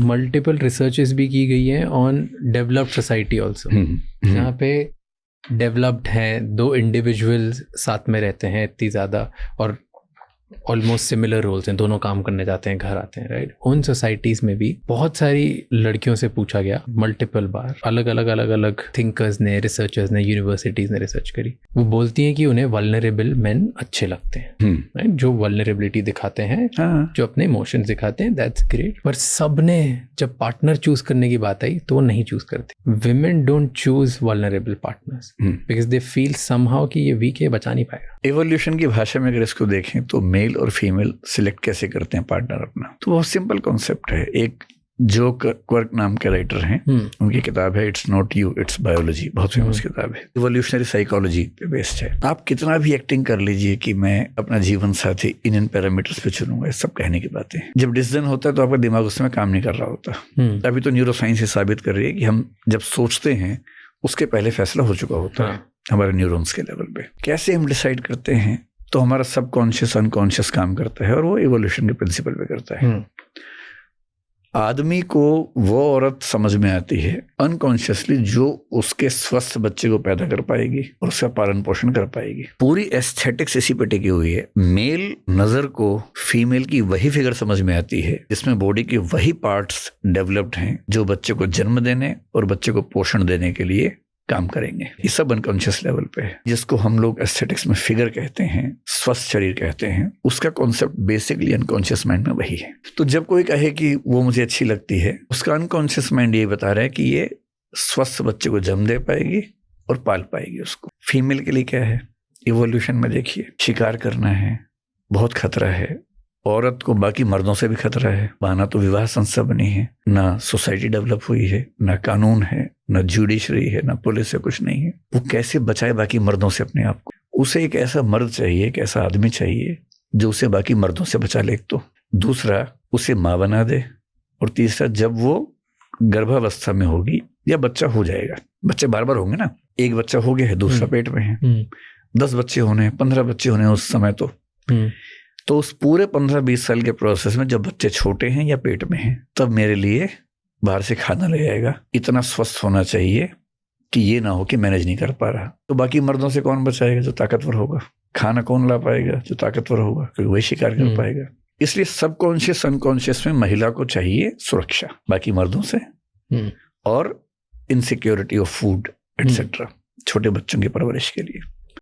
Multiple researches भी की गई हैं ऑन डेवलप्ड सोसाइटी ऑल्सो, जहाँ पे डेवलप्ड हैं, दो इंडिविजुअल्स साथ में रहते हैं इतनी ज़्यादा और ऑलमोस्ट सिमिलर रोल्स हैं, दोनों काम करने जाते हैं, घर आते हैं, राइट। उन सोसाइटीज़ में भी बहुत सारी लड़कियों से पूछा गया मल्टीपल बार, अलग अलग थिंकर्स ने, रिसर्चर्स ने, यूनिवर्सिटीज़ ने रिसर्च करी। वो बोलती हैं कि उन्हें वल्नरेबल मेन अच्छे लगते हैं, राइट, जो वल्नरेबिलिटी दिखाते हैं, जो अपने इमोशंस दिखाते हैं, दैट्स ग्रेट। पर सब ने जब पार्टनर चूज करने की बात आई तो वो नहीं चूज करते। Women don't choose vulnerable partners because they feel somehow कि ये वीक है, बचा नहीं पाएगा। एवोल्यूशन की भाषा में अगर इसको देखें तो मेल और फीमेल सिलेक्ट कैसे करते हैं पार्टनर अपना, तो बहुत सिंपल कॉन्सेप्ट है। एक जो क्वर्क नाम के राइटर हैं, उनकी किताब है it's not you it's biology, बहुत फेमस किताब है, इवोल्यूशनरी साइकोलॉजी पे बेस्ड है। आप कितना भी एक्टिंग कर लीजिए कि मैं अपना जीवन साथी इन पैरामीटर्स पे चुनूंगा, ये सब कहने की बातें हैं। जब डिसीजन होता है तो आपका दिमाग उसमें काम नहीं कर रहा होता। अभी तो न्यूरोसाइंस ये साबित कर रही है कि हम जब सोचते हैं उसके पहले फैसला हो चुका होता है हमारे न्यूरॉन्स के लेवल पे। कैसे हम डिसाइड करते हैं, तो हमारा सबकॉन्शियस अनकॉन्शियस काम करता है और वो इवोल्यूशन के प्रिंसिपल पे करता है। आदमी को वो औरत समझ में आती है अनकॉन्शियसली जो उसके स्वस्थ बच्चे को पैदा कर पाएगी और उसका पालन पोषण कर पाएगी। पूरी एस्थेटिक्स इसी पे टिकी हुई है। मेल नजर को फीमेल की वही फिगर समझ में आती है जिसमें बॉडी के वही पार्ट्स डेवलप्ड हैं जो बच्चे को जन्म देने और बच्चे को पोषण देने के लिए काम करेंगे। ये सब अनकॉन्शियस लेवल पे है, जिसको हम लोग एस्थेटिक्स में फिगर कहते हैं, स्वस्थ शरीर कहते हैं। उसका कॉन्सेप्ट बेसिकली अनकॉन्शियस माइंड में वही है। तो जब कोई कहे कि वो मुझे अच्छी लगती है, उसका अनकॉन्शियस माइंड ये बता रहा है कि ये स्वस्थ बच्चे को जन्म दे पाएगी और पाल पाएगी उसको। फीमेल के लिए क्या है, इवोल्यूशन में देखिए, शिकार करना है, बहुत खतरा है। औरत को बाकी मर्दों से भी खतरा है। ना तो विवाह संस्था बनी है, ना सोसाइटी डेवलप हुई है, ना कानून है, ना जुडिशरी है, ना पुलिस है, कुछ नहीं है। वो कैसे बचाए बाकी मर्दों से अपने आप को? उसे एक ऐसा मर्द चाहिए, एक ऐसा आदमी चाहिए जो उसे बाकी मर्दों से बचा ले। तो दूसरा, उसे माँ बना दे। और तीसरा, जब वो गर्भावस्था में होगी या बच्चा हो जाएगा, बच्चे बार बार होंगे ना, एक बच्चा हो गया है, दूसरा पेट में है, 10 बच्चे होने हैं, 15 बच्चे होने हैं उस समय। तो उस पूरे 15-20 साल के प्रोसेस में जब बच्चे छोटे हैं या पेट में हैं, तब मेरे लिए बाहर से खाना ले आएगा। इतना स्वस्थ होना चाहिए कि ये ना हो कि मैनेज नहीं कर पा रहा। तो बाकी मर्दों से कौन बचाएगा? जो ताकतवर होगा। खाना कौन ला पाएगा? जो ताकतवर होगा, क्योंकि वही शिकार कर पाएगा। इसलिए सबकॉन्शियस अनकॉन्शियस में महिला को चाहिए सुरक्षा बाकी मर्दों से, और इनसिक्योरिटी ऑफ फूड एटसेट्रा, छोटे बच्चों की परवरिश के लिए।